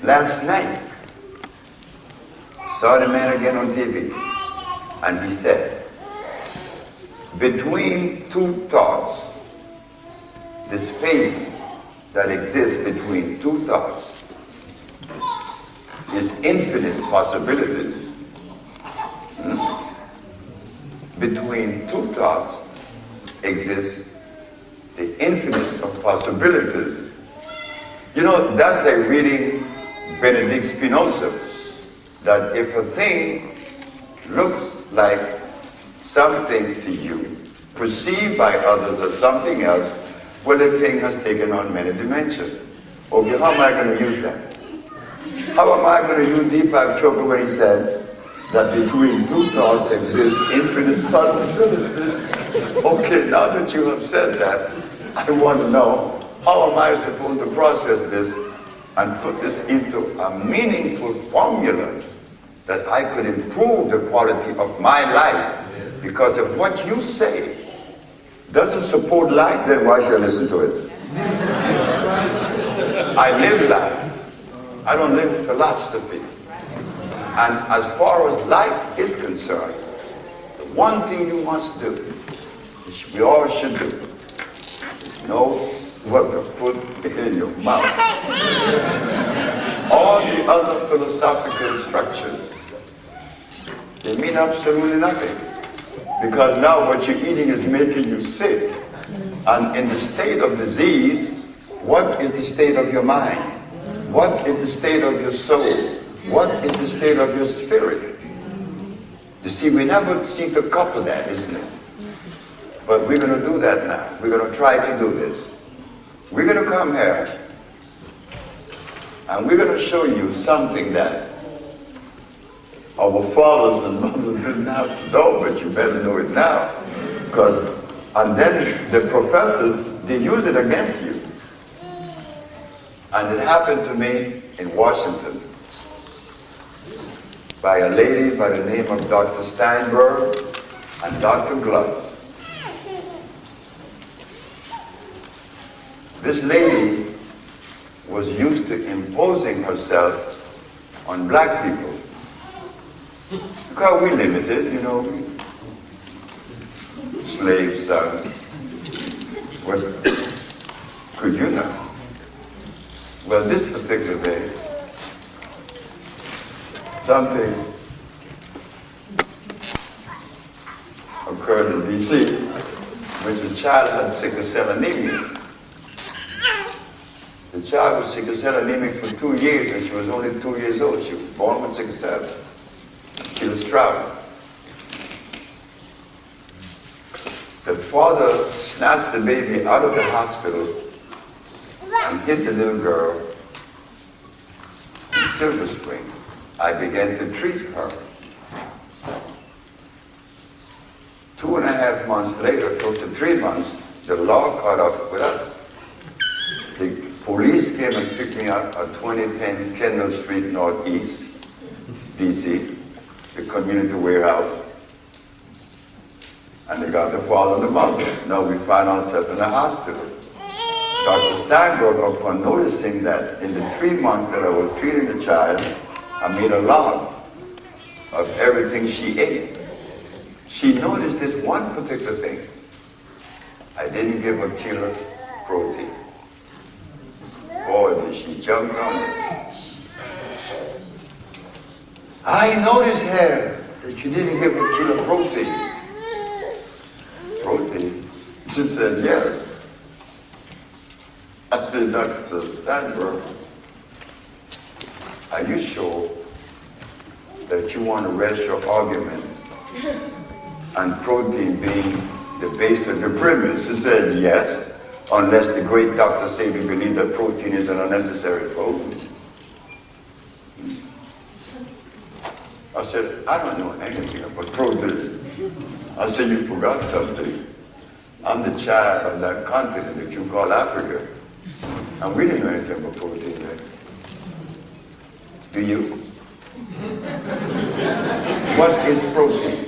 Last night, saw the man again on TV, and he said, between two thoughts, the space that exists between two thoughts is infinite possibilities. Between two thoughts exists the infinite of possibilities. You know, that's like reading Benedict Spinoza, that if a thing looks like something to you, perceived by others as something else, well, the thing has taken on many dimensions. Okay, how am I going to use that? How am I going to use Deepak Chopra when he said that between two thoughts exists infinite possibilities? Okay, now that you have said that, I want to know, how am I supposed to process this and put this into a meaningful formula that I could improve the quality of my life? Because if what you say doesn't support life, then why should I listen to it? I live life. I don't live philosophy. And as far as life is concerned, the one thing you must do, which we all should do, is know what to put in your mouth. All the other philosophical structures, they mean absolutely nothing. Because now what you're eating is making you sick. And in the state of disease, what is the state of your mind? What is the state of your soul? What is the state of your spirit? You see, we never seem to couple that, isn't it? But we're going to do that now. We're going to try to do this. We're going to come here and we're going to show you something that our fathers and mothers didn't have to know, but you better know it now. And then the professors, they use it against you. And it happened to me in Washington by a lady by the name of Dr. Steinberg and Dr. Gluck. This lady was used to imposing herself on black people. Because we're limited, you know, slaves, what could you know? Well, this particular day, something occurred in D.C., which a child had sickle cell anemia. The child was sickle cell anemic for 2 years, and she was only 2 years old. She was born with sickle cell. She was traveling. The father snatched the baby out of the hospital and hit the little girl in Silver Spring. I began to treat her. 2.5 months later, close to 3 months, the law caught up with us. The police came and picked me up at 2010 Kendall Street Northeast, D.C., the community warehouse. And they got the father and the mother. Now we find ourselves in a hospital. Dr. Steinberg, upon noticing that in the 3 months that I was treating the child, I made a log of everything she ate. She noticed this one particular thing. I didn't give her killer protein. Boy, did she jump on it. I noticed here that you didn't give her killer protein. Protein? She said, yes. I said, Dr. Steinberg, are you sure that you want to rest your argument on protein being the base of the premise? She said, yes, unless the great Dr. Sebi believed that protein is an unnecessary food. I said, I don't know anything about protein. I said, you forgot something. I'm the child of that continent that you call Africa. And we didn't know anything about protein then. Do you? What is protein?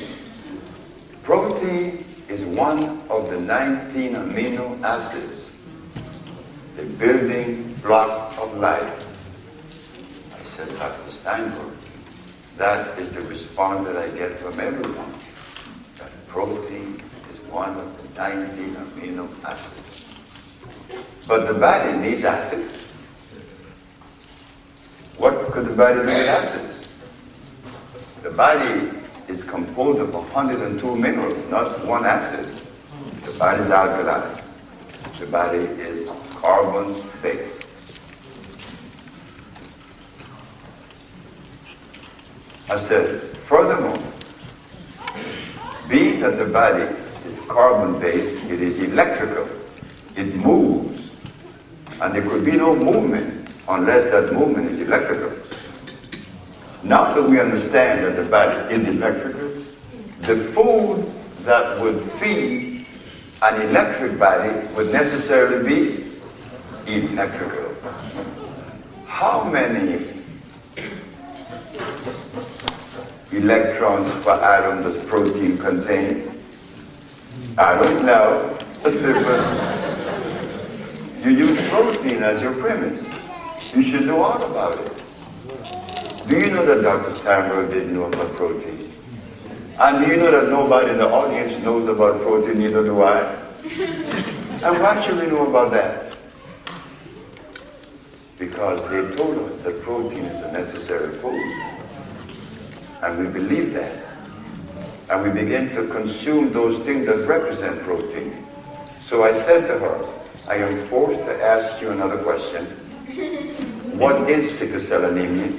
Protein is one of the 19 amino acids, the building block of life. said, Dr. Steinberg, that is the response that I get from everyone. That protein is one of the 19 amino acids. But the body needs acid. What could the body do with acids? The body is composed of 102 minerals, not one acid. The body is alkaline. The body is carbon-based. I said, furthermore, being that the body is carbon-based, it is electrical. It moves. And there could be no movement unless that movement is electrical. Now that we understand that the body is electrical, the food that would feed an electric body would necessarily be electrical. How many electrons per atom does protein contain? I don't know. But you use protein as your premise. You should know all about it. Do you know that Dr. Steinberg didn't know about protein? And do you know that nobody in the audience knows about protein, neither do I? And why should we know about that? Because they told us that protein is a necessary food. And we believe that. And we begin to consume those things that represent protein. So I said to her, I am forced to ask you another question. What is sickle cell anemia?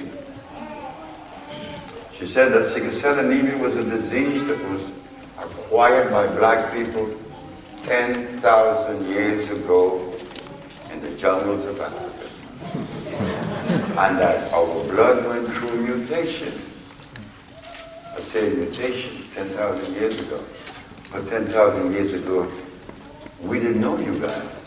She said that sickle cell anemia was a disease that was acquired by black people 10,000 years ago in the jungles of Africa. And that our blood went through mutation. I say mutation 10,000 years ago. But 10,000 years ago, we didn't know you guys.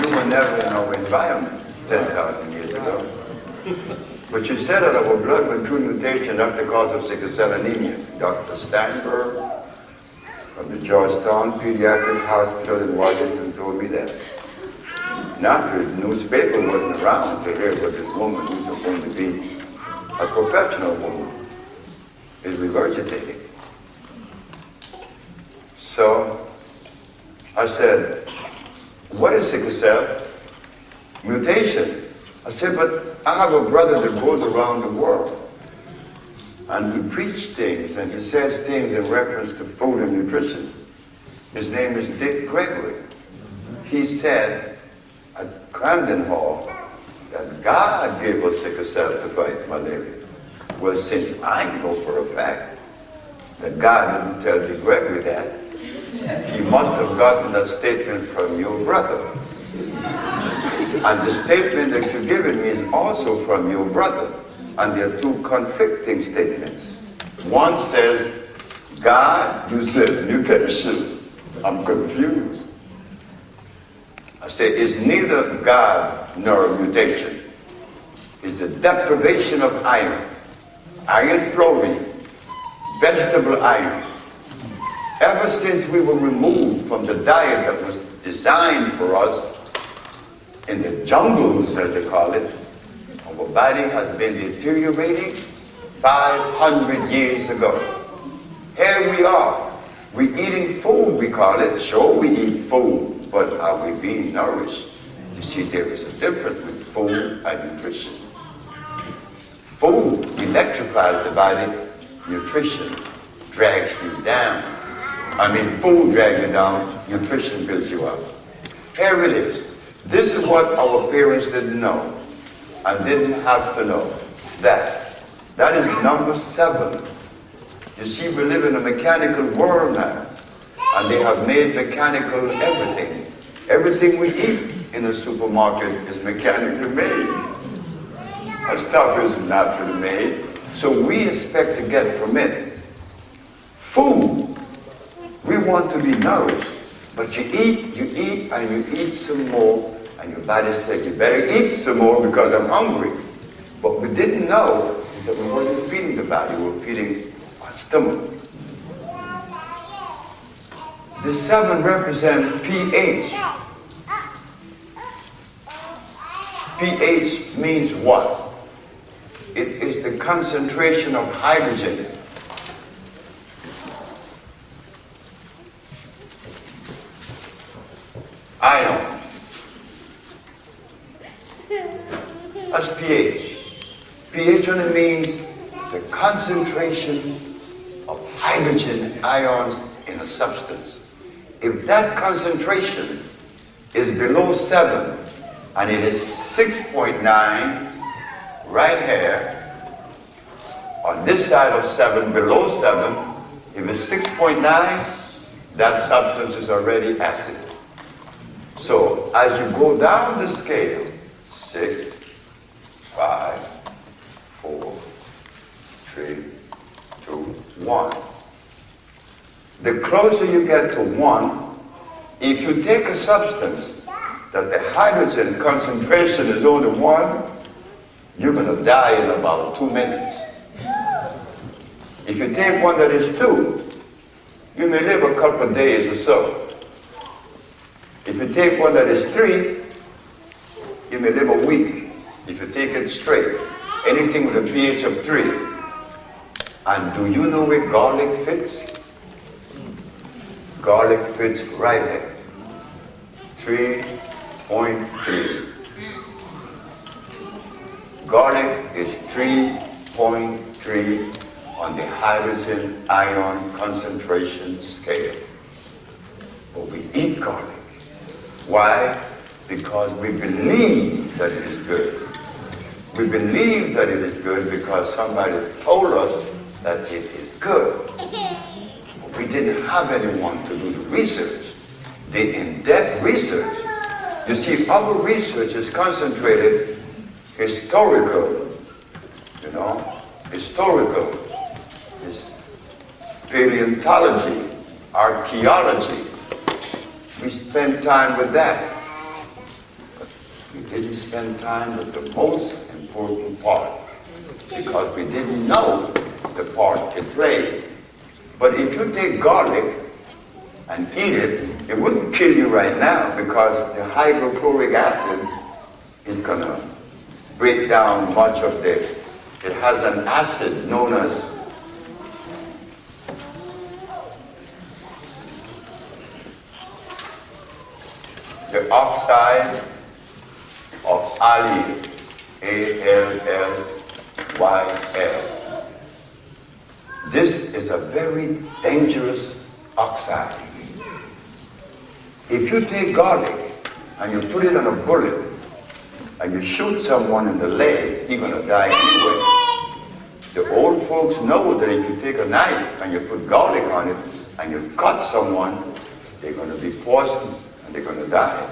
You were never in our environment 10,000 years ago. But you said that our blood went through mutation, that's the cause of sickle cell anemia. Dr. Steinberg from the Georgetown Pediatric Hospital in Washington told me that. Not the newspaper wasn't around to hear what this woman who's supposed to be a professional woman is regurgitating. So I said, what is sickle cell? Mutation. I said, but I have a brother that goes around the world and he preaches things and he says things in reference to food and nutrition. His name is Dick Gregory. He said at Camden Hall that God gave us sickle cell to fight malaria. Well, since I know for a fact that God didn't tell Dick Gregory that, he must have gotten that statement from your brother. And the statement that you're giving me is also from your brother. And there are two conflicting statements. One says God, you says mutation. I'm confused. I say it's neither God nor mutation. It's the deprivation of iron. Iron fluoride, vegetable iron. Ever since we were removed from the diet that was designed for us, in the jungles, as they call it, our body has been deteriorating 500 years ago. Here we are. We're eating food, we call it. Sure, we eat food, but are we being nourished? You see, there is a difference with food and nutrition. Food electrifies the body. Nutrition drags you down. I mean, food drags you down. Nutrition builds you up. Here it is. This is what our parents didn't know and didn't have to know. That is number 7. You see, we live in a mechanical world now. And they have made mechanical everything. Everything we eat in a supermarket is mechanically made. Our stuff is naturally made. So we expect to get from it food. We want to be nourished. But you eat, and you eat some more, and your body's telling you better eat some more because I'm hungry. What we didn't know is that we weren't feeding the body, we were feeding our stomach. The 7 represent pH. pH means what? It is the concentration of hydrogen. Ion. That's pH. pH only means the concentration of hydrogen ions in a substance. If that concentration is below 7, and it is 6.9 right here, on this side of 7, below 7, if it's 6.9, that substance is already acid. So as you go down the scale, 6, 5, 4, 3, 2, 1. The closer you get to 1, if you take a substance that the hydrogen concentration is only 1, you're going to die in about 2 minutes. If you take one that is 2, you may live a couple of days or so. If you take one that is 3, you may live a week. If you take it straight, anything with a pH of 3. And do you know where garlic fits? Garlic fits right here. 3.3. Garlic is 3.3 on the hydrogen ion concentration scale. But we eat garlic. Why? Because we believe that it is good. We believe that it is good because somebody told us that it is good. But we didn't have anyone to do the research, the in-depth research. You see, our research is concentrated historical, historical. It's paleontology, archaeology. We spend time with that. But we didn't spend time with the most important part because we didn't know the part it played. But if you take garlic and eat it, it wouldn't kill you right now because the hydrochloric acid is going to break down much of it. It has an acid known as the oxide of allyl, A-L-L-Y-L. This is a very dangerous oxide. If you take garlic and you put it on a bullet and you shoot someone in the leg, you're going to die anyway. The old folks know that if you take a knife and you put garlic on it and you cut someone, they're going to be poisoned and they're going to die.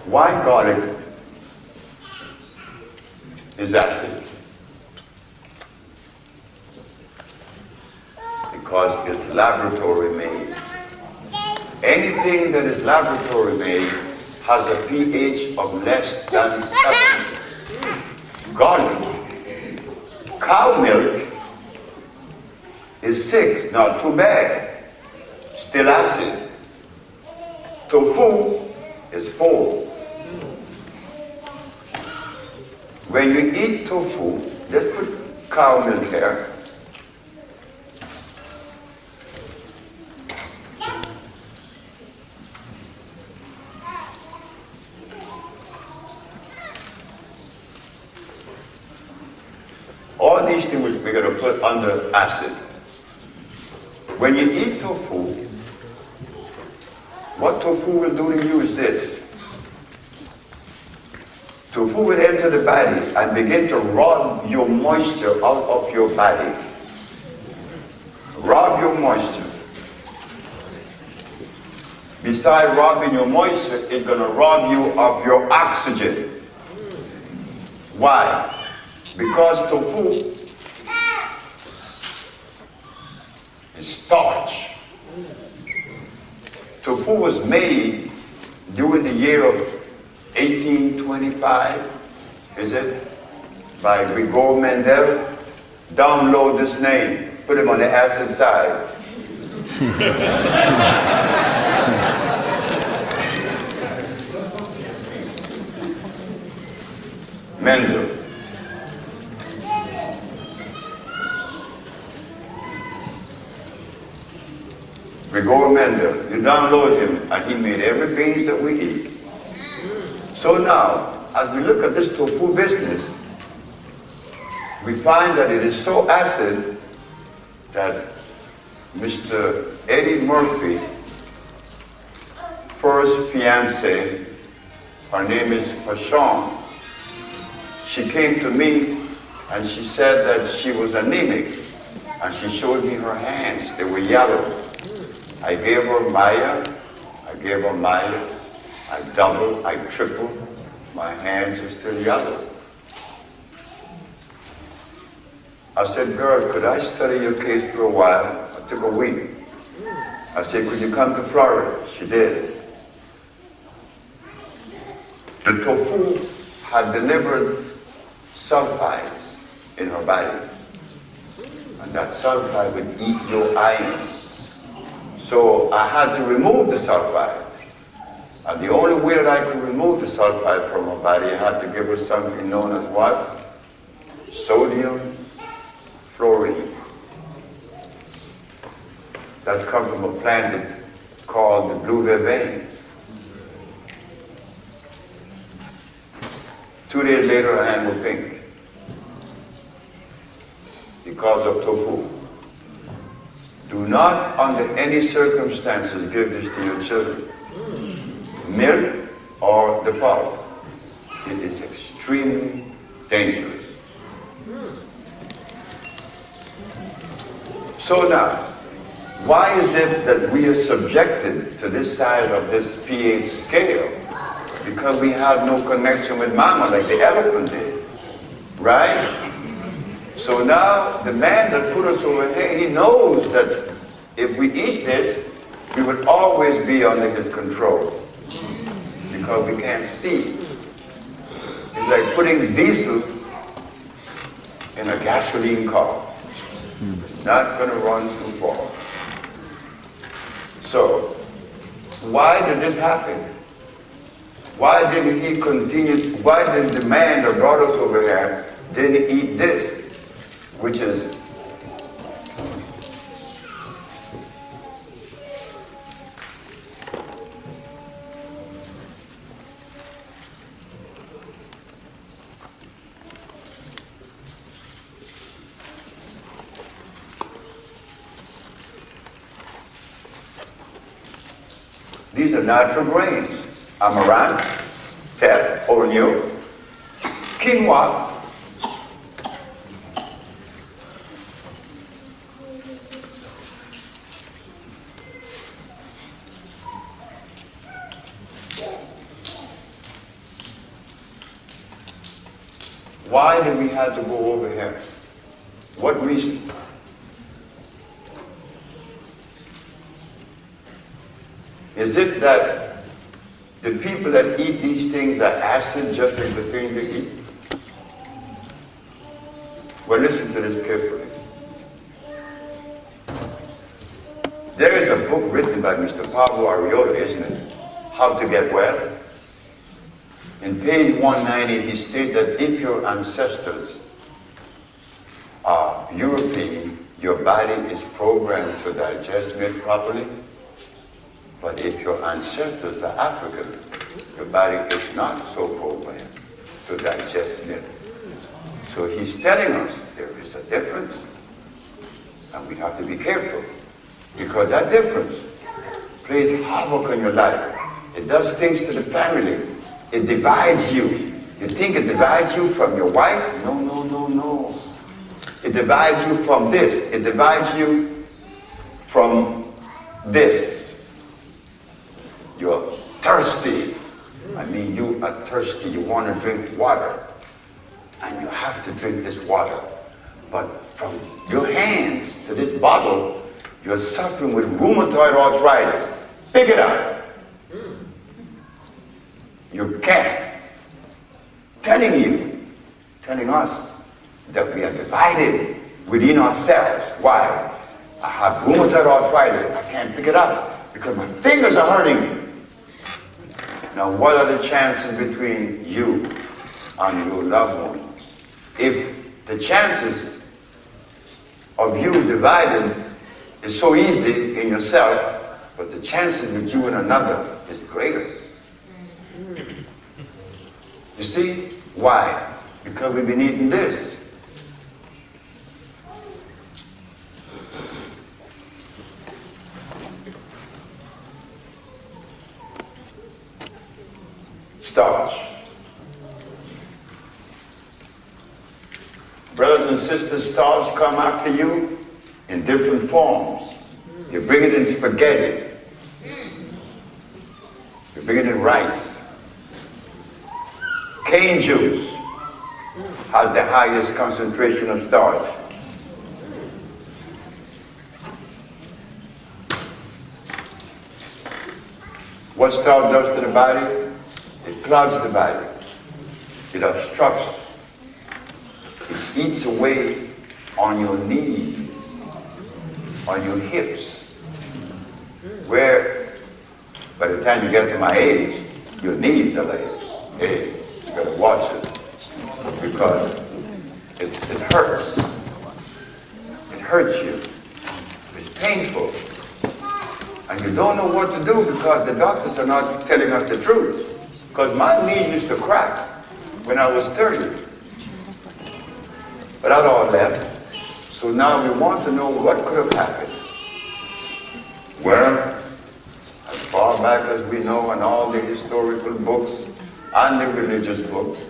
Why garlic is acid? Because it's laboratory made. Anything that is laboratory made has a pH of less than 7. Garlic. Cow milk is 6, not too bad. Still acid. Tofu is 4. When you eat tofu, let's put cow milk here. All these things we're going to put under acid. When you eat tofu, what tofu will do to you is this. Tofu will enter the body and begin to rob your moisture out of your body. Rob your moisture. Besides robbing your moisture, it's going to rob you of your oxygen. Why? Because tofu is starch. Tofu was made during the year of 1825, is it? By Mendel. Download this name, put him on the acid side. Mendel. Gregor Mendel, you download him, and he made every beans that we eat. So now, as we look at this tofu business, we find that it is so acid that Mr. Eddie Murphy, first fiancée, her name is Fashawn, she came to me and she said that she was anemic, and she showed me her hands. They were yellow. I gave her Maya, I doubled, I tripled, my hands are still yellow. I said, girl, could I study your case for a while? It took a week. I said, could you come to Florida? She did. The tofu had delivered sulfides in her body, and that sulfide would eat your iron. So I had to remove the sulfide. And the only way that I could remove the sulfide from her body, I had to give her something known as what? Sodium fluoride. That's come from a plant called the blue vervain. 2 days later, her hand was pink because of tofu. Do not, under any circumstances, give this to your children. Milk or the powder. It is extremely dangerous. So now, why is it that we are subjected to this side of this pH scale? Because we have no connection with mama like the elephant did, right? So now, the man that put us over here, he knows that if we eat this, we would always be under his control. Because we can't see. It's like putting diesel in a gasoline car. It's not going to run too far. So, why did this happen? Why didn't he continue, why did the man that brought us over here didn't eat this? Which is these are natural grains. Amaranth, teff, wholemeal, quinoa, why did we have to go over here? What reason? Is it that the people that eat these things are acid just like the things they eat? Well, listen to this carefully. There is a book written by Mr. Pablo Arriola, isn't it? How to Get Well. In page 190, he states that if your ancestors are European, your body is programmed to digest milk properly. But if your ancestors are African, your body is not so programmed to digest milk. So he's telling us there is a difference, and we have to be careful, because that difference plays havoc on your life. It does things to the family. It divides you. You think it divides you from your wife? No, no, no, no. It divides you from this. It divides you from this. You're thirsty. I mean, you are thirsty. You want to drink water. And you have to drink this water. But from your hands to this bottle, you're suffering with rheumatoid arthritis. Pick it up. You can't. Telling us that we are divided within ourselves. Why? I have rheumatoid arthritis. I can't pick it up because my fingers are hurting me. Now, what are the chances between you and your loved one? If the chances of you dividing is so easy in yourself, but the chances with you and another is greater. You see? Why? Because we've been eating this. Starch. Brothers and sisters, starch come after you in different forms. You bring it in spaghetti. You bring it in rice. Cane juice has the highest concentration of starch. What starch does to the body? It clogs the body. It obstructs. It eats away on your knees, on your hips, where by the time you get to my age, your knees are like, hey, you gotta watch it, because it hurts. It hurts you. It's painful. And you don't know what to do because the doctors are not telling us the truth. Because my knee used to crack when I was 30. But that all left. So now we want to know what could have happened. Well, as far back as we know in all the historical books and the religious books,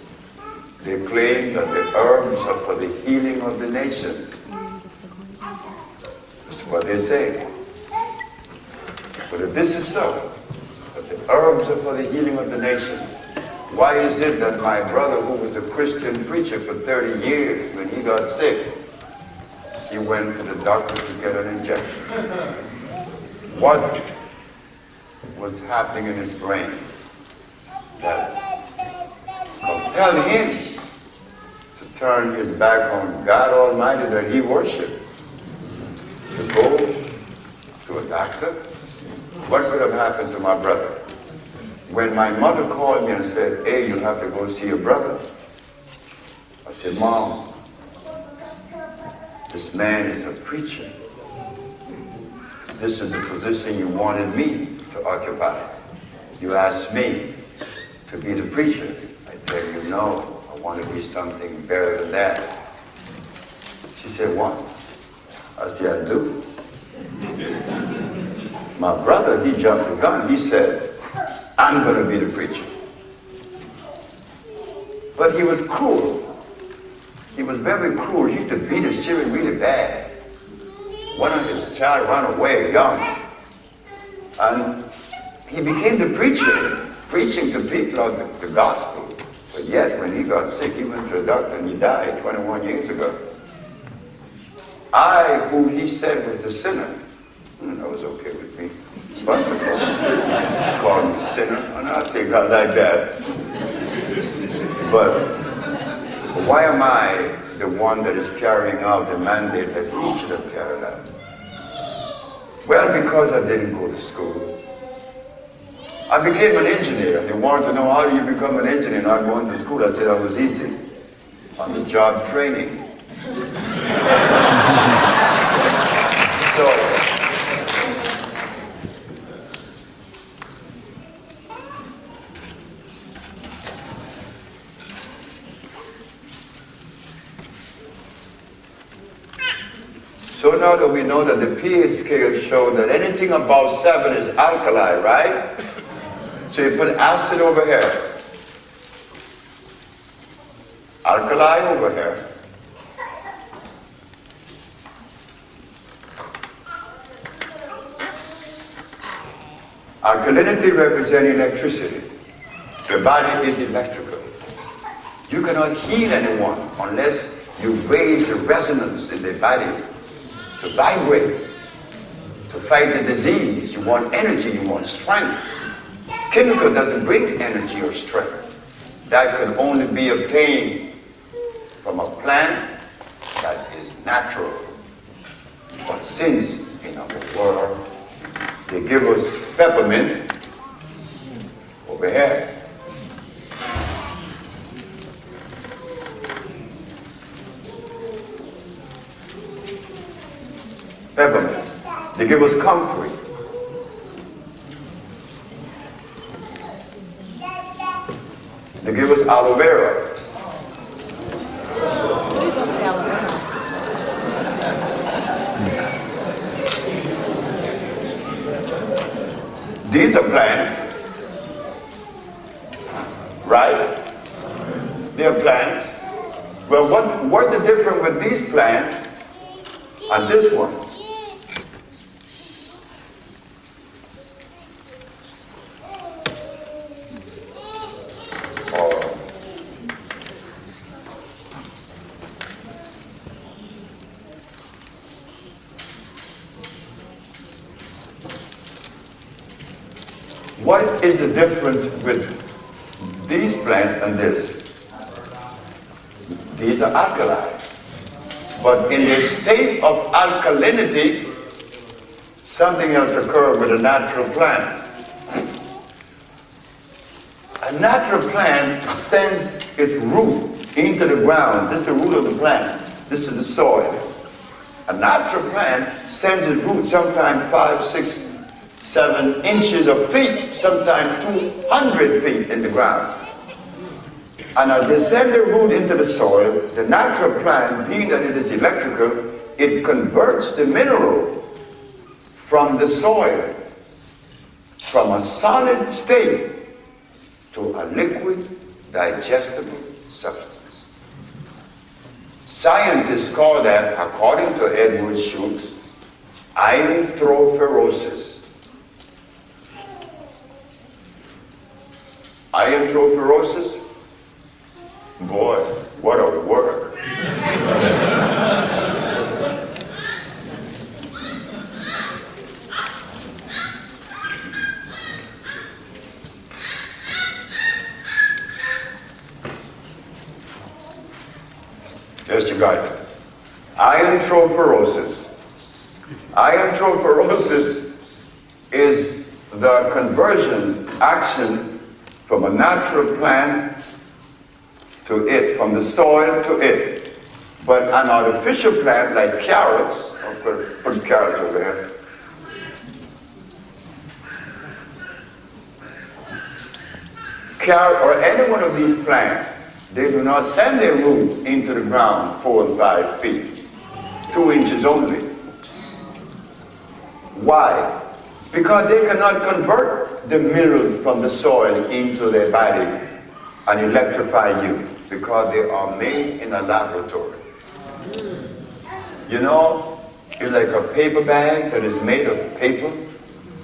they claim that the herbs are for the healing of the nations. That's what they say. But if this is so, that the herbs are for the healing of the nation, why is it that my brother, who was a Christian preacher for 30 years, when he got sick, he went to the doctor to get an injection? What was happening in his brain that compelled him to turn his back on God Almighty that he worshiped, to go to a doctor? What could have happened to my brother? When my mother called me and said, hey, you have to go see your brother, I said, Mom, this man is a preacher. This is the position you wanted me to occupy. You asked me to be the preacher. I tell you, no, I want to be something better than that. She said, what? I said, I do. My brother, he jumped the gun. He said, I'm going to be the preacher. But he was cruel. He was very cruel. He used to beat his children really bad. One of his child ran away young. And he became the preacher, preaching to people of the gospel. But yet, when he got sick, he went to the doctor and he died 21 years ago. I, who he said was the sinner, that was okay with me. Bunch of folks called me sinner, and I'll take that like that. But why am I the one that is carrying out the mandate that he should have carried out? Well, because I didn't go to school. I became an engineer, and they wanted to know, how do you become an engineer not going to school? I said that was easy. On the job training. So now that we know that the pH scale showed that anything above 7 is alkali, right? So you put acid over here, alkali over here. Alkalinity represents electricity. The body is electrical. You cannot heal anyone unless you raise the resonance in the body to vibrate, to fight the disease. You want energy, you want strength. Chemical doesn't bring energy or strength. That can only be obtained from a plant that is natural. But since in our world they give us peppermint over here. Peppermint. They give us comfrey. They give us aloe vera. These are plants, right? They are plants. Well, what's the difference with these plants and this one? What is the difference with these plants and this? These are alkaline. But in their state of alkalinity, something else occurs with a natural plant. A natural plant sends its root into the ground. This is the root of the plant. This is the soil. A natural plant sends its root sometimes 5, 6, 7 inches or feet, sometimes 200 feet in the ground. And as they send the root into the soil, the natural plant, being that it is electrical, it converts the mineral from the soil, from a solid state to a liquid, digestible substance. Scientists call that, according to Edward Schultz, iontrophoresis. Iontrophoresis? Boy, what a word. There's your guide. Iontrophoresis. Iontrophoresis is the conversion action from a natural plant to it, from the soil to it. But an artificial plant like carrots, I'll put carrots over here. Carrot or any one of these plants, they do not send their root into the ground 4 and 5 feet, 2 inches only. Why? Because they cannot convert the minerals from the soil into their body and electrify you, because they are made in a laboratory. You know, it's like a paper bag that is made of paper,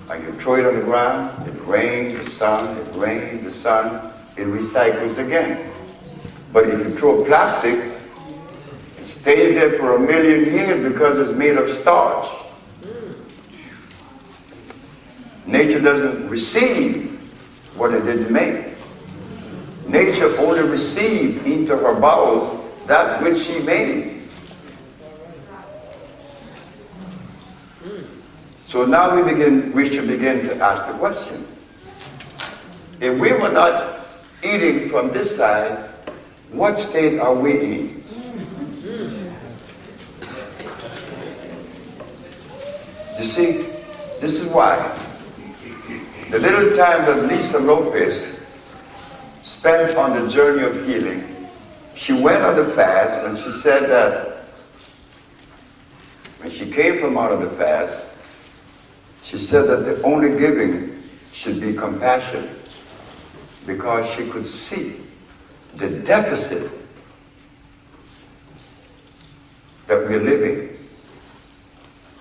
and you throw it on the ground, it rains, the sun, it rains, the sun, it recycles again. But if you throw plastic, it stays there for 1,000,000 years because it's made of starch. Nature doesn't receive what it didn't make. Nature only received into her bowels that which she made. So now we should begin to ask the question. If we were not eating from this side, what state are we in? You see, this is why. The little time that Lisa Lopez spent on the journey of healing, she went on the fast, and she said that when she came from out of the fast, she said that the only giving should be compassion, because she could see the deficit that we're living.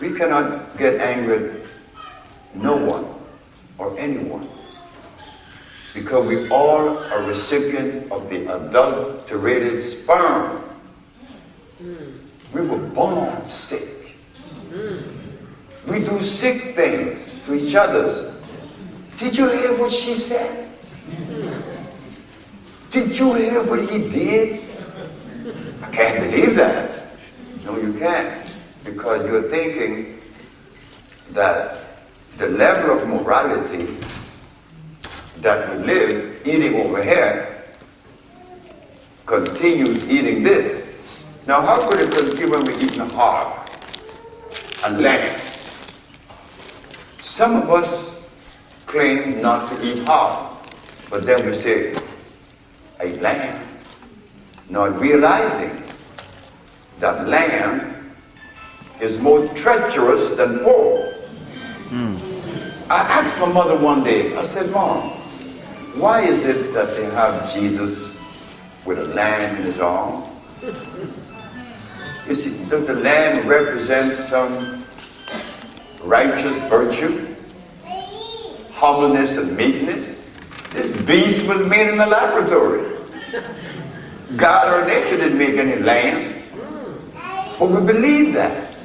We cannot get angry at no one or anyone, because we all are recipient of the adulterated sperm. We were born sick. We do sick things to each other. Did you hear what she said? Did you hear what he did? I can't believe that. No, you can't. because you're thinking that the level of morality that we live eating over here continues eating this. Now, how could it continue when we're eating hog and lamb? Some of us claim not to eat hog, but then we say, I eat lamb, not realizing that lamb is more treacherous than pork. I asked my mother one day, I said, Mom, why is it that they have Jesus with a lamb in his arm? You see, does the lamb represent some righteous virtue, humbleness and meekness? This beast was made in the laboratory. God or nature didn't make any lamb. But we believe that.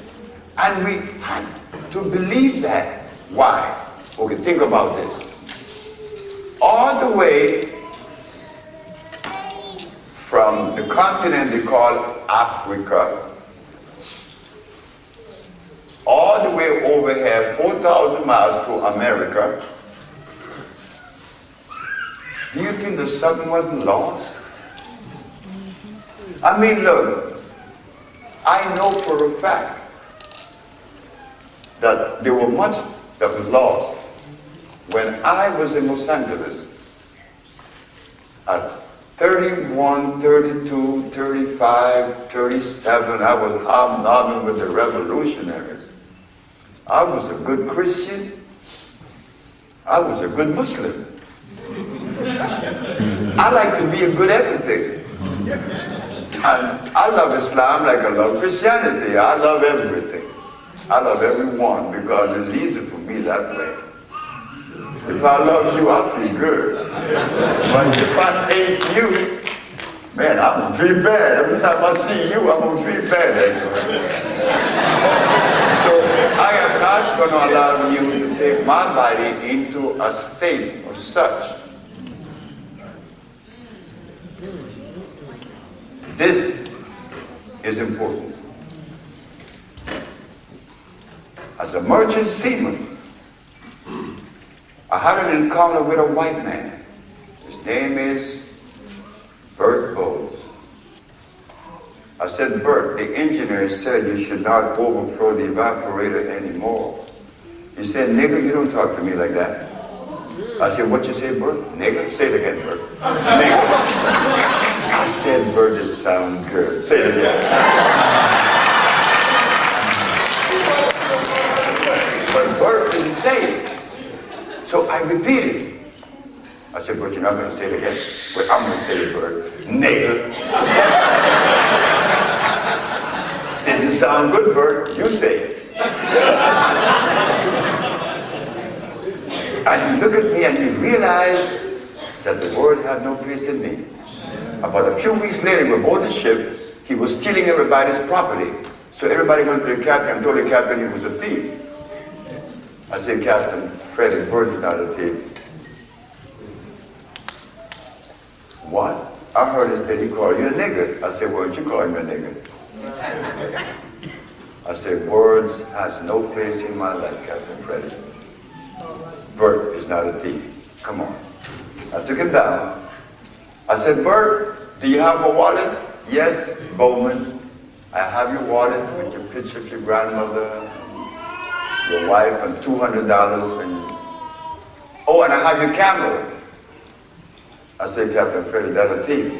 And we had to believe that. Why? Okay, think about this. All the way from the continent they call Africa, all the way over here, 4,000 miles to America, do you think the something wasn't lost? I mean, look, I know for a fact that there were much that was lost when I was in Los Angeles at 31, 32, 35, 37. I was hobnobbing with the revolutionaries. I was a good Christian. I was a good Muslim. I like to be a good everything. And I love Islam like I love Christianity. I love everything. I love everyone because it's easy for me that way. If I love you, I feel good. But if I hate you, man, I'm going to feel bad. Every time I see you, I'm going to feel bad anyway. So I am not going to allow you to take my body into a state of such. This is important. As a merchant seaman, I had an encounter with a white man. His name is Bert Bowles. I said, Bert, the engineer said you should not overflow the evaporator anymore. He said, nigger, you don't talk to me like that. I said, what you say, Bert? Nigger? Say it again, Bert. Nigger. I said, Bert, it sounds good. Say it again. But Bert didn't say it. So I repeated. I said, Bert, you're not going to say it again? Well, I'm going to say it, Bert. Nigger. Didn't sound good, Bert. You say it. And he looked at me and he realized that the word had no place in me. About a few weeks later, we bought the ship. He was stealing everybody's property. So everybody went to the captain and told the captain he was a thief. I said, Captain, Freddie Bert is not a thief. What? I heard he said he called you a nigger. I said, why don't you call him a nigger? I said, words has no place in my life, Captain Freddie. Bert is not a thief. Come on. I took him down. I said, Bert, do you have a wallet? Yes, Bowman. I have your wallet with your picture of your grandmother, your wife, and $200. And oh, and I have your camera. I said, Captain Freddie, that's a thief.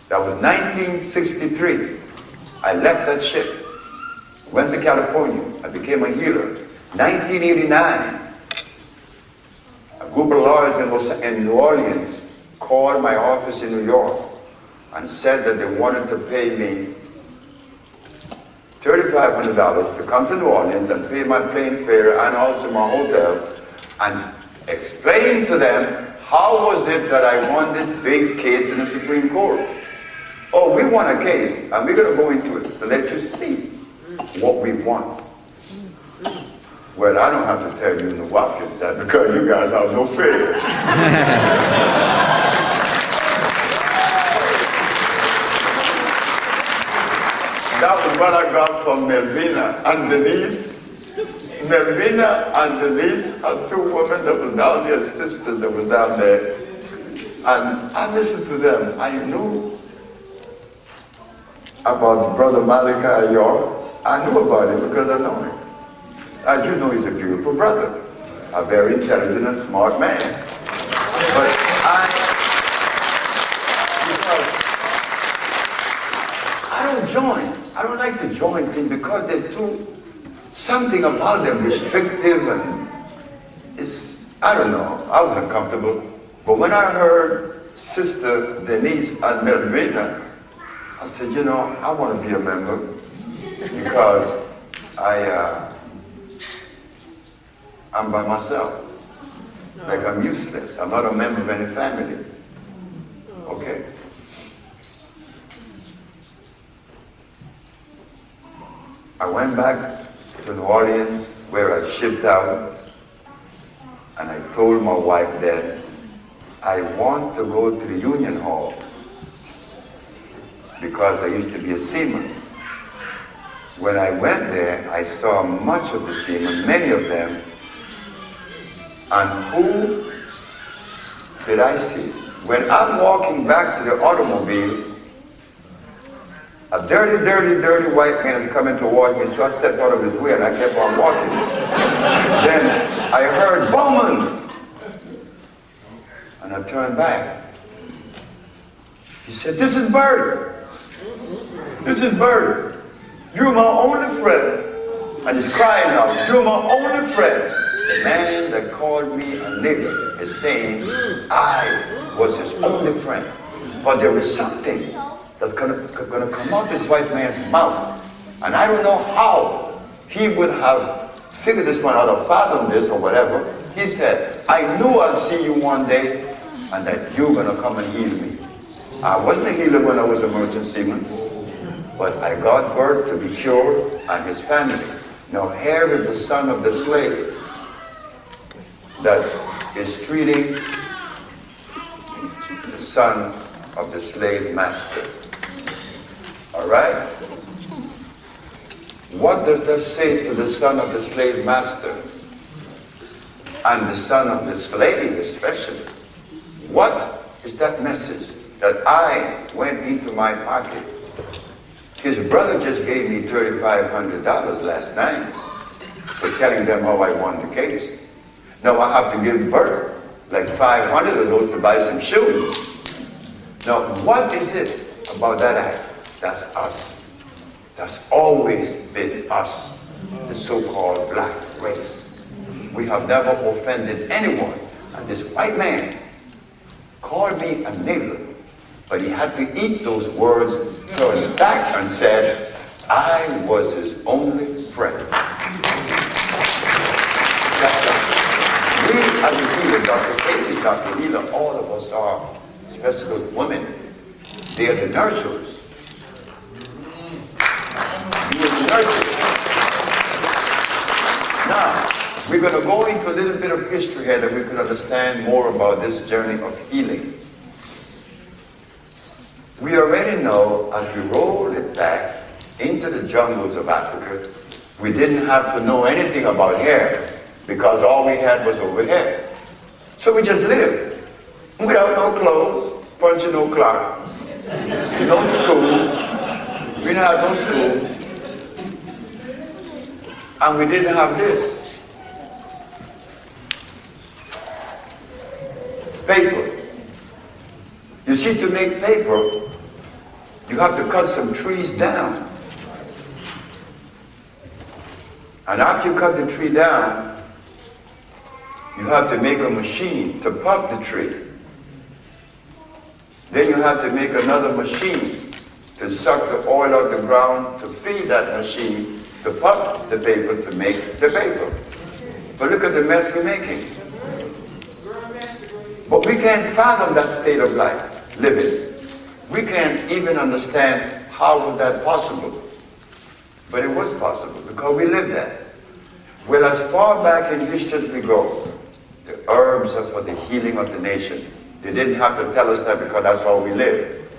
That was 1963. I left that ship, went to California. I became a healer. 1989, a group of lawyers in New Orleans called my office in New York and said that they wanted to pay me $3,500 to come to New Orleans and pay my plane fare and also my hotel, and explain to them how was it that I won this big case in the Supreme Court. Oh, we won a case, and we're going to go into it to let you see what we won. Well, I don't have to tell you Nuwaubian that because you guys have no fear. That was what I got from Melvina and Denise. Melvina and Denise are two women that were down there, sisters that were down there. And I listened to them. I knew about Brother Malachi York. I knew about it because I know him. As you know, he's a beautiful brother, a very intelligent and smart man. But I don't join. I don't like to join things because they're too, something about them restrictive and it's, I don't know, I was uncomfortable. But when I heard Sister Denise and Melvina, I said, you know, I want to be a member because I'm by myself. Like I'm useless. I'm not a member of any family. Okay? I went back to New Orleans where I shipped out and I told my wife then, I want to go to the Union Hall because I used to be a seaman. When I went there, I saw much of the seamen, many of them, and who did I see? When I'm walking back to the automobile, a dirty, dirty, dirty white man is coming towards me, so I stepped out of his way and I kept on walking. Then I heard, Bowman! And I turned back. He said, this is Bird. This is Bird. You're my only friend. And he's crying out, you're my only friend. The man that called me a nigger is saying I was his only friend. But there was something that's gonna come out this white man's mouth. And I don't know how he would have figured this one out or fathomed this or whatever. He said, I knew I'd see you one day and that you're gonna come and heal me. I wasn't a healer when I was a merchant seaman, but I got Bert to be cured and his family. Now here is the son of the slave that is treating the son of the slave master. All right? What does that say to the son of the slave master? And the son of the slave especially. What is that message that I went into my pocket? His brother just gave me $3,500 last night for telling them how I won the case. Now I have to give Bert like 500 of those to buy some shoes. Now what is it about that act? That's us. That's always been us, the so-called black race. We have never offended anyone. And this white man called me a nigger, but he had to eat those words, turned back and said, I was his only friend. That's us. We as a healer, Dr. Sebi, Dr. Healer, all of us are, especially those women, they are the nurturers. We are the nurturers. Now, we're going to go into a little bit of history here that we can understand more about this journey of healing. We already know, as we roll it back into the jungles of Africa, we didn't have to know anything about hair because all we had was over here. So we just lived without no clothes, punching no clock, no school. We didn't have no school. And we didn't have this. Paper. You see, to make paper, you have to cut some trees down. And after you cut the tree down, you have to make a machine to pump the tree. Then you have to make another machine to suck the oil out of the ground, to feed that machine, to pump the paper, to make the paper. But look at the mess we're making. But we can't fathom that state of life, living. We can't even understand how was that possible. But it was possible because we lived that. Well, as far back in history as we go, the herbs are for the healing of the nation. They didn't have to tell us that because that's how we live.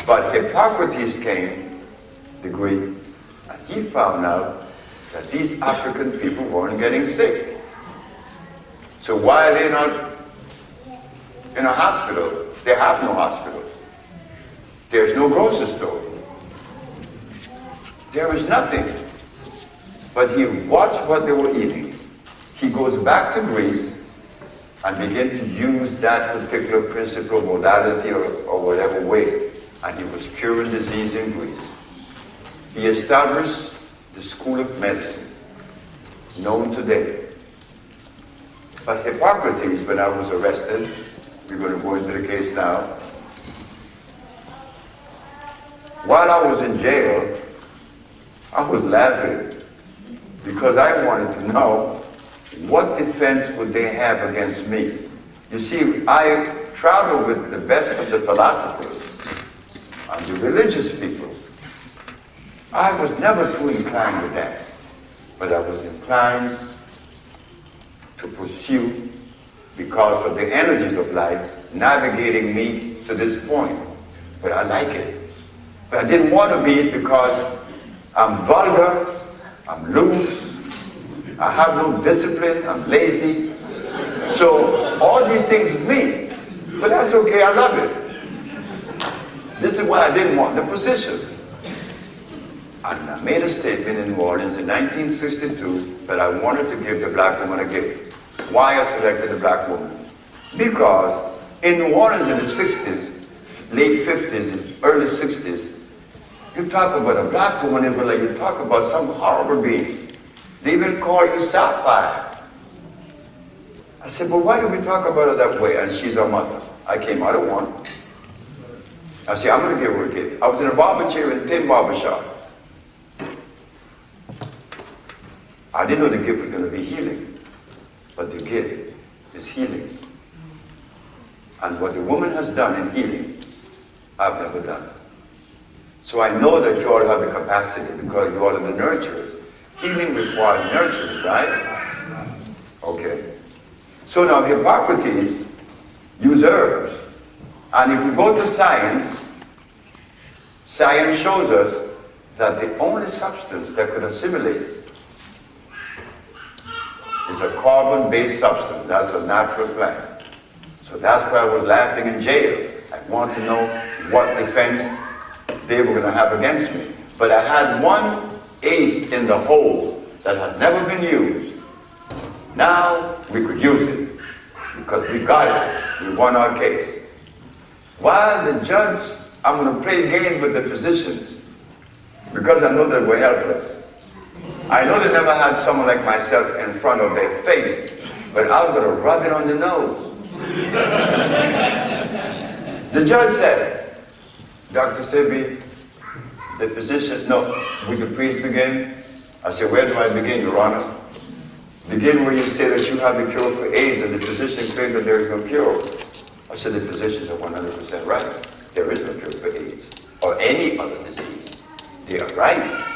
But Hippocrates came degree, and he found out that these African people weren't getting sick. So why are they not in a hospital? They have no hospital. There's no grocery store. There is nothing. But he watched what they were eating. He goes back to Greece and began to use that particular principle, modality, or whatever way. And he was curing disease in Greece. He established the School of Medicine, known today. But Hippocrates, when I was arrested, we're going to go into the case now. While I was in jail, I was laughing because I wanted to know what defense would they have against me. You see, I traveled with the best of the philosophers and the religious people. I was never too inclined with that, but I was inclined to pursue because of the energies of life navigating me to this point. But I like it. But I didn't want to be it because I'm vulgar, I'm loose, I have no discipline, I'm lazy. So all these things is me. But that's okay, I love it. This is why I didn't want the position. And I made a statement in New Orleans in 1962 that I wanted to give the black woman a gift. Why I selected the black woman? Because in New Orleans in the 60s, late 50s, early 60s, you talk about a black woman, it was like you talk about some horrible being. They even call you Sapphire. I said, but why do we talk about her that way? And she's our mother. I came out of one. I said, I'm going to give her a gift. I was in a barber chair in a thin barber shop. I didn't know the gift was going to be healing. But the gift is healing. And what the woman has done in healing, I've never done. So I know that you all have the capacity because you all are the nurturers. Healing requires nurturing, right? Okay. So now Hippocrates used herbs. And if we go to science, science shows us that the only substance that could assimilate is a carbon-based substance. That's a natural plant. So that's why I was laughing in jail. I wanted to know what defense they were going to have against me. But I had one ace in the hole that has never been used. Now we could use it because we got it. We won our case. While the judge, I'm going to play a game with the physicians because I know that we're helpless. I know they never had someone like myself in front of their face, but I'm going to rub it on the nose. The judge said, Dr. Sebi, the physician, no, would you please begin? I said, where do I begin, Your Honor? Begin where you say that you have a cure for AIDS and the physician claimed that there is no cure. I said, the physicians are 100% right. There is no cure for AIDS or any other disease. They are right.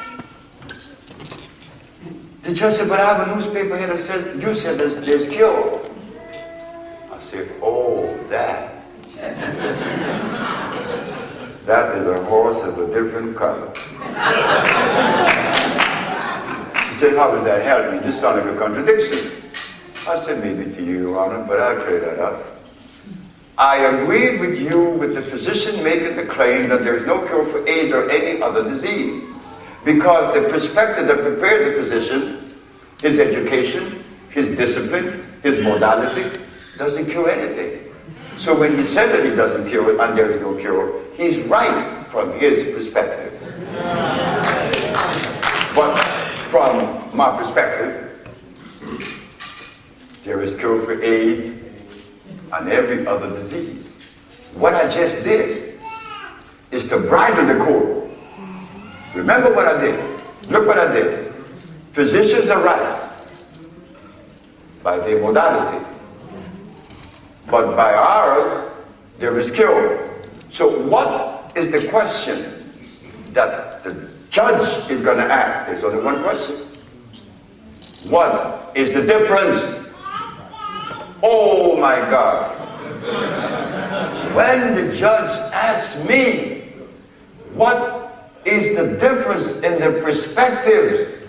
The judge said, but I have a newspaper here that says, you said there's cure. I said, oh, that. That is a horse of a different color. She said, how does that help me? This sounds like a contradiction. I said, maybe to you, Your Honor, but I'll clear that up. I agreed with you with the physician making the claim that there is no cure for AIDS or any other disease. Because the perspective that prepared the physician, his education, his discipline, his modality, doesn't cure anything. So when he said that he doesn't cure it and there is no cure, he's right from his perspective. But from my perspective, there is cure for AIDS and every other disease. What I just did is to bridle the court. Remember what I did. Look what I did. Physicians are right by their modality. But by ours, there is cure. So what is the question that the judge is going to ask? There's only one question. What is the difference? Oh my God. When the judge asked me, what is the difference in the perspectives.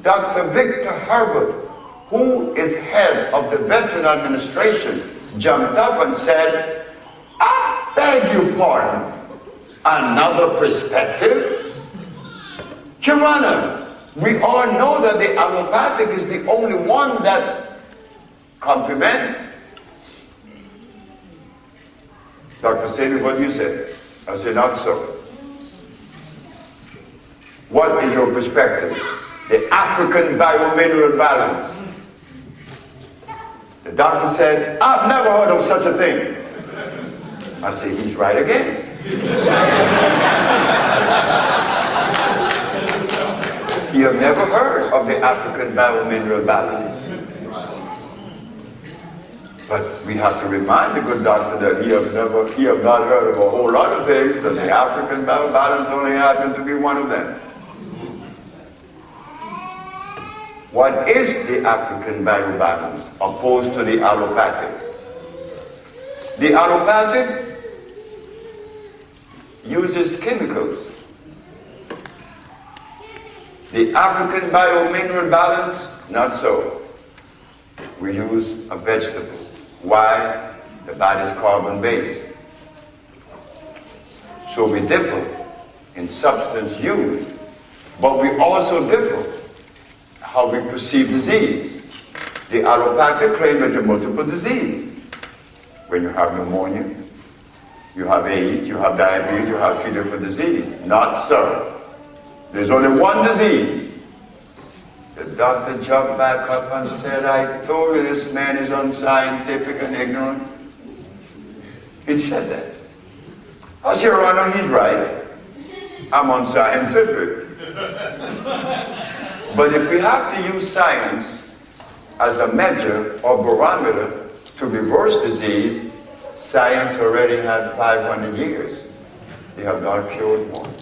Dr. Victor Herbert, who is head of the Veteran Administration, jumped up and said, I beg your pardon, another perspective? Your Honor, we all know that the allopathic is the only one that complements. Dr. Sebi, what do you say? I say, not so. What is your perspective? The African biomineral balance. The doctor said, I've never heard of such a thing. I say, he's right again. You have never heard of the African biomineral balance. But we have to remind the good doctor that he have not heard of a whole lot of things, and the African biobalance only happened to be one of them. What is the African biobalance opposed to the allopathic? The allopathic uses chemicals. The African biomineral balance, not so. We use a vegetable. Why? The body is carbon-based. So we differ in substance used, but we also differ how we perceive disease. The allopathic claim that you have multiple disease. When you have pneumonia, you have AIDS, you have diabetes, you have 3 different diseases. Not so. There's only one disease. The doctor jumped back up and said, I told you this man is unscientific and ignorant. He said that. I said, Your Honor, he's right. I'm unscientific. But if we have to use science as the measure or barometer to reverse disease, science already had 500 years. They have not cured one.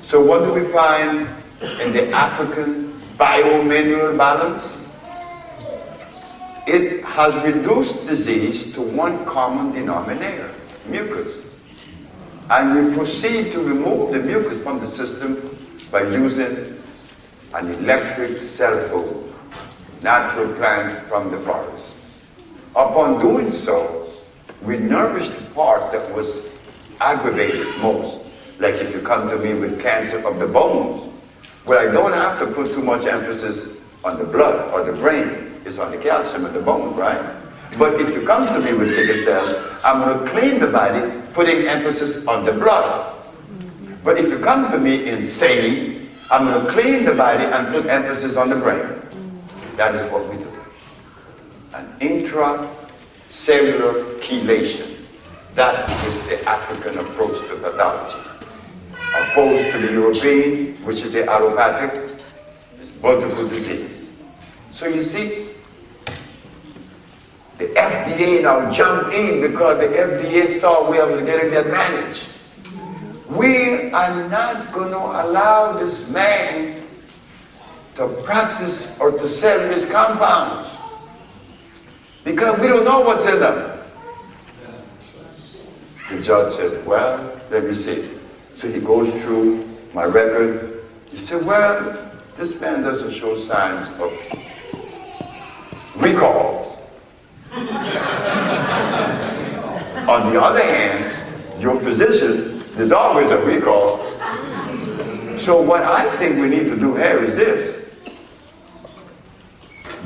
So what do we find in the African biomineral balance? It has reduced disease to one common denominator, mucus. And we proceed to remove the mucus from the system by using an electric cell phone, natural plant from the forest. Upon doing so, we nourish the part that was aggravated most. Like if you come to me with cancer of the bones, well, I don't have to put too much emphasis on the blood or the brain. It's on the calcium of the bone, right? But if you come to me with sickle cell, I'm going to clean the body, putting emphasis on the blood. But if you come to me insane, I'm going to clean the body and put emphasis on the brain. That is what we do. An intracellular chelation. That is the African approach to pathology. Opposed to the European, which is the allopathic, is multiple disease. So you see, the FDA now jumped in because the FDA saw we were getting the advantage. We are not going to allow this man to practice or to sell his compounds because we don't know what's in them. The judge said, well, let me see. So he goes through my record. He said, well, this man doesn't show signs of recalls. On the other hand, your physician, there's always a recall. So what I think we need to do here is this.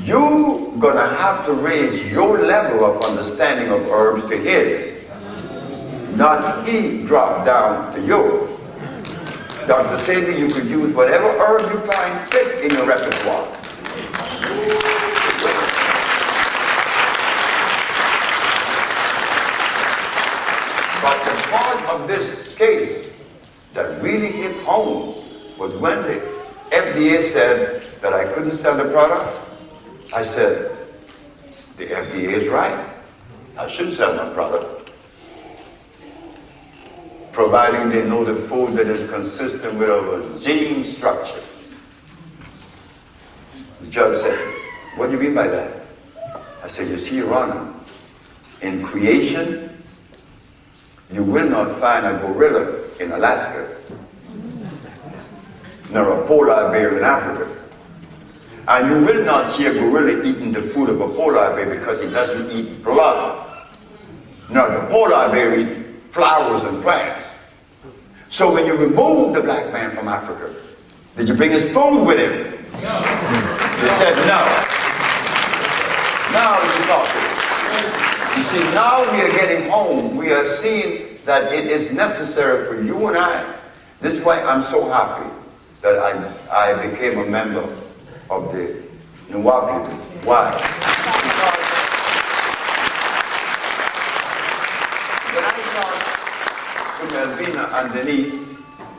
You're gonna have to raise your level of understanding of herbs to his, not he drop down to yours. Dr. Sebi, you could use whatever herb you find fit in your repertoire. But the part of this case that really hit home was when the FDA said that I couldn't sell the product. I said, the FDA is right. I should sell my product, providing they know the food that is consistent with our gene structure. The judge said, what do you mean by that? I said, you see, Your Honor, in creation, you will not find a gorilla in Alaska, nor a polar bear in Africa. And you will not see a gorilla eating the food of a polar bear because he doesn't eat blood. No, the polar bear eats flowers and plants. So when you remove the black man from Africa, did you bring his food with him? No. They said no. Now you're talking. You see, now we are getting home. We are seeing that it is necessary for you and I. This is why I'm so happy that I became a member of the Nuwaubians. Why? Because when I talked to Melvina and Denise,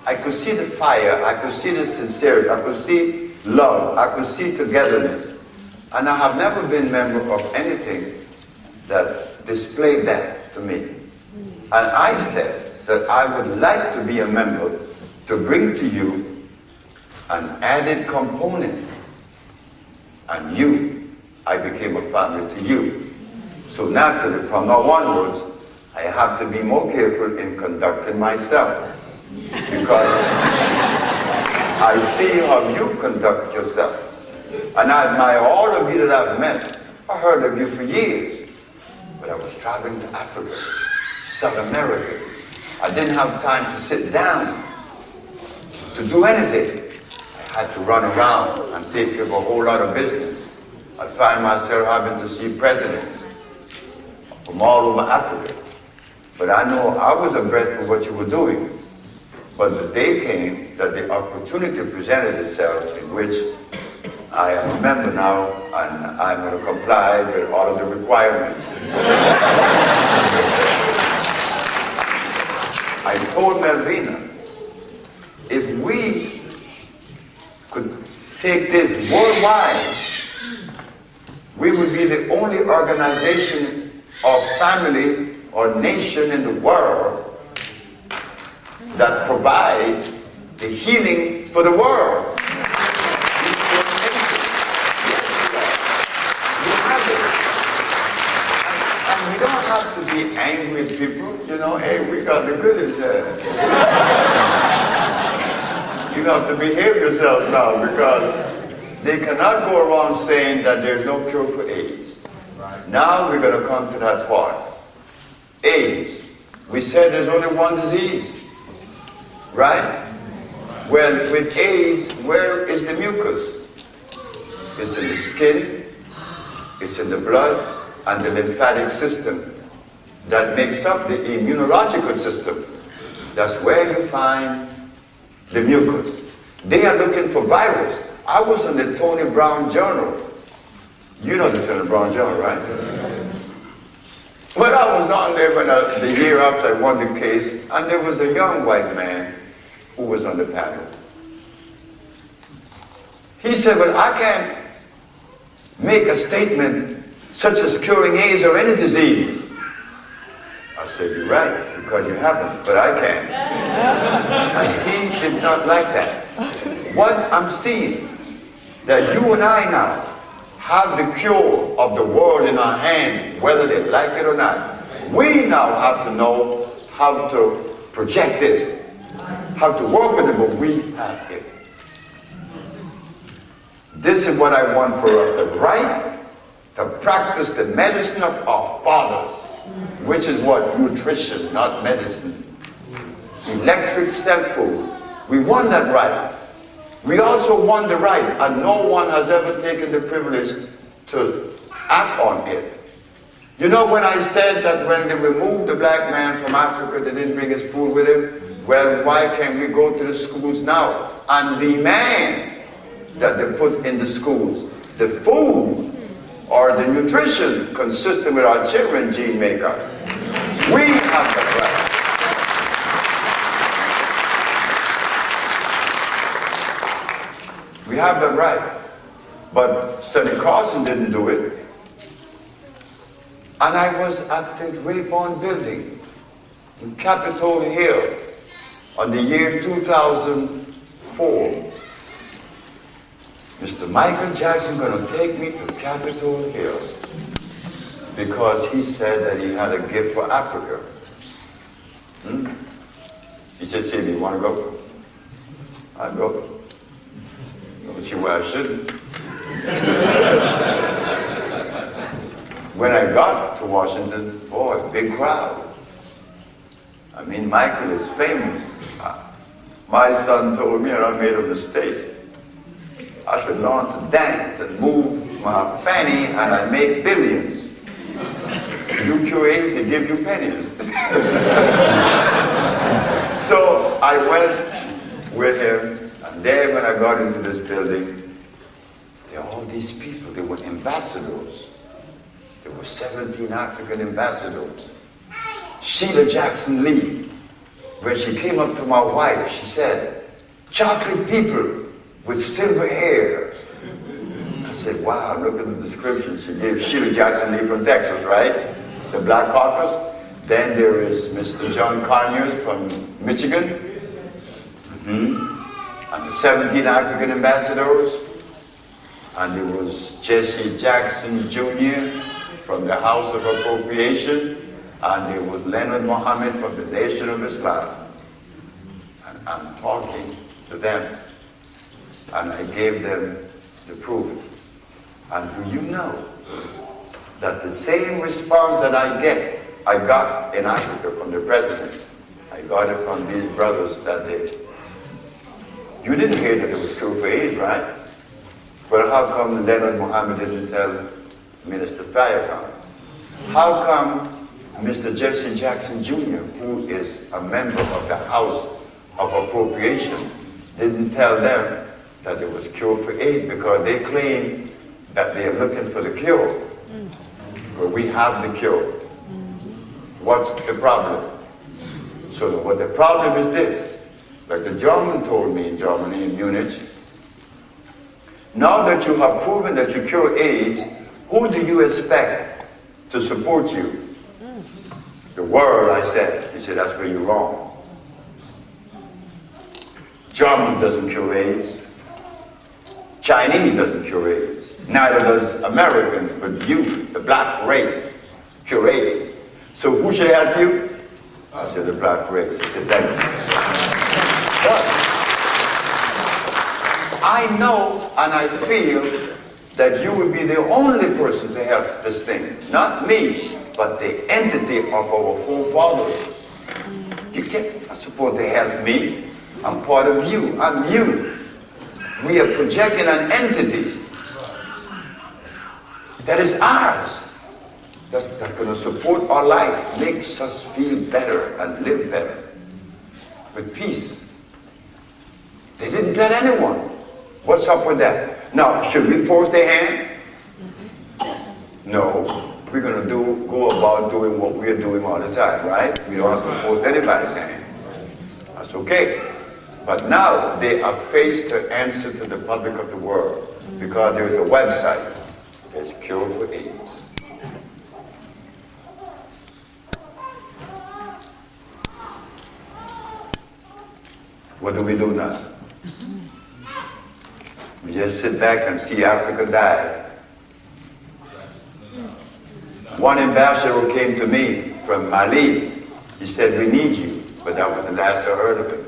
I could see the fire, I could see the sincerity, I could see love, I could see togetherness. And I have never been a member of anything that displayed that to me. And I said that I would like to be a member to bring to you an added component. And you, I became a family to you. So naturally, from now onwards, I have to be more careful in conducting myself. Because I see how you conduct yourself. And I admire all of you that I've met. I heard of you for years. But I was traveling to Africa, South America. I didn't have time to sit down to do anything. I had to run around and take care of a whole lot of business. I find myself having to see presidents from all over Africa. But I know I was abreast of what you were doing. But the day came that the opportunity presented itself in which I am a member now and I'm going to comply with all of the requirements. I told Melvina, if we could take this worldwide, we would be the only organization or family or nation in the world that provide the healing for the world. And we don't have to be angry with people, you know, hey, we got the goodies here. You have to behave yourself now because they cannot go around saying that there's no cure for AIDS. Now we're going to come to that part. AIDS. We said there's only one disease. Right? Well, with AIDS, where is the mucus? It's in the skin, it's in the blood, and the lymphatic system that makes up the immunological system. That's where you find the mucus. They are looking for virus. I was in the Tony Brown Journal. You know the Tony Brown Journal, right? Well, I was on there when the year after I won the case, and there was a young white man who was on the panel. He said, well, I can't make a statement such as curing AIDS or any disease. I said, you're right, because you haven't, but I can. And he did not like that. What I'm seeing, that you and I now have the cure of the world in our hands, whether they like it or not. We now have to know how to project this. How to work with it, but we have it. This is what I want for us, the right to practice the medicine of our fathers, which is what? Nutrition, not medicine. Electric cell food. We want that right. We also want the right, and no one has ever taken the privilege to act on it. You know when I said that when they removed the black man from Africa, they didn't bring his food with him? Well, why can't we go to the schools now and demand that they put in the schools the food or the nutrition consistent with our children gene makeup? We have that right. We have that right. But Senator Carson didn't do it. And I was at the Rayburn building in Capitol Hill on the year 2004. Mr. Michael Jackson going to take me to Capitol Hill because he said that he had a gift for Africa. He said, Sebi, you want to go? I'll go. Don't see why I shouldn't. When I got to Washington, boy, big crowd. I mean, Michael is famous. My son told me, and I made a mistake. I should learn to dance and move my fanny, and I make billions. You cure AIDS, they give you pennies. So I went with him, and then when I got into this building, there were all these people. They were ambassadors. There were 17 African ambassadors. Sheila Jackson Lee, when she came up to my wife, she said, chocolate people with silver hair. I said, wow, look at the description she gave. Sheila Jackson Lee from Texas, right? The Black Caucus. Then there is Mr. John Conyers from Michigan. And the 17 African ambassadors. And there was Jesse Jackson Jr. from the House of Appropriation. And there was Leonard Mohammed from the Nation of Islam. And I'm talking to them. And I gave them the proof. And do you know that the same response that I got in Africa from the president, I got it from these brothers that day. You didn't hear that it was cure for AIDS, right? Well, how come Leonard Mohammed didn't tell Minister Farrakhan? How come Mr. Jesse Jackson Jr., who is a member of the House of Appropriation, didn't tell them that it was cure for AIDS? Because they claim that they are looking for the cure. But we have the cure. What's the problem? So what the problem is this, like the German told me in Germany, in Munich, now that you have proven that you cure AIDS, who do you expect to support you? The world, I said. He said, that's where you're wrong. German doesn't cure AIDS. Chinese doesn't cure AIDS. Neither does Americans, but you, the black race, cure AIDS. So who should help you? I said, the black race. I said, thank you. But I know and I feel that you will be the only person to help this thing. Not me, but the entity of our forefathers. You can't support to help me. I'm part of you. I'm you. We are projecting an entity that is ours. That's going to support our life, makes us feel better and live better with peace. They didn't tell anyone. What's up with that? Now, should we force their hand? No. We're going to go about doing what we're doing all the time, right? We don't have to force anybody's hand. That's okay. But now they are faced to answer to the public of the world because there is a website. There's Cure for AIDS. What do we do now? We just sit back and see Africa die. One ambassador came to me from Mali. He said, we need you. But that was the last I heard of it.